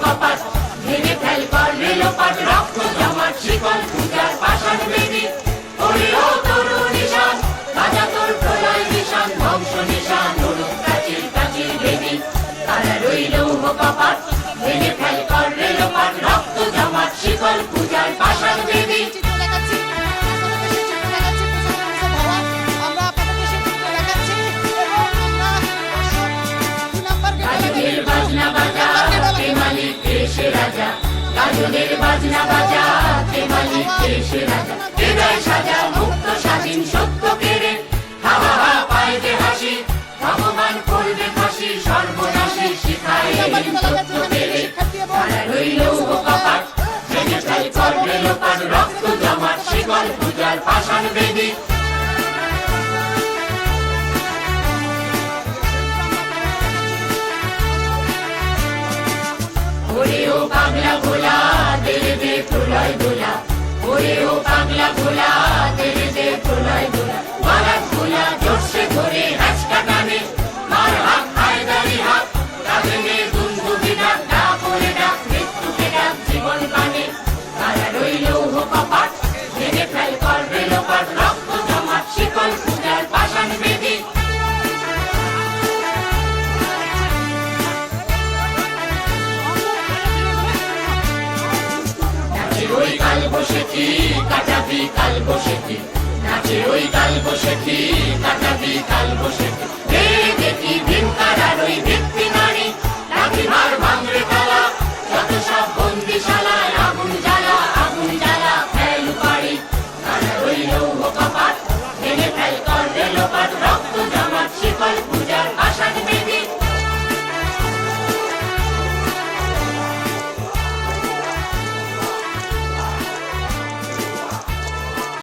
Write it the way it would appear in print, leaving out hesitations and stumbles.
কপাট ভেঙে ফেল কর রেলোপাট রক্ত জমাট শিকল পূজার পাষাণ বেদী ওরে ও তরু নিশান বাজা তোর প্রলয় নিশান ধ্বংস নিশান অরূপ প্রাচীর প্রাচীর বেদী তারা রইল কপাট ভেঙে ফেল কর রেলোপাট রক্ত জমাট শিকল পূজার পাষাণ বেদী বাজনা বাজা কে মালিক দেশে রাজা গাজনের বাজনা বাজা কে মালিক দেশে রাজা হৃদয় সাজা মুক্ত স্বাধীন সত্য কেড়ে হা হা হা পায় যে হাসি ভগবান করবে ফাঁসি সর্বনাশী শিখায় সত্য কেড়ে তারা রইল কপাট ভেঙে ফেল কর রেলোপাট রক্ত জমাট শিকল পূজার পাষাণ বেদী ওরে ও পাগলা ভোলা দেরে দে প্রলয় দোলা ওরে ও পাগলা ভোলা দেরে দে প্রলয় দোলা বারাত ভোলা জোরসে ধরে হাঁচকা টানে মার হাত হায়দারি হাত কাঁদে দুন্দুবি ডাক ডাক ওরে ডাক মৃত্যুকে ডাক জীবন পানে তারা রইল কপাট ভেঙে ফেল কর রেলোপাট রক্ত জমাট শিকল পূজার পাষাণ বেদী ওই কাল বসেছি কাটাবি কাল বসেছি নাচে ওই কাল বসেছি কাটাবি কাল বসেছি দেখি ভিন কারার ওই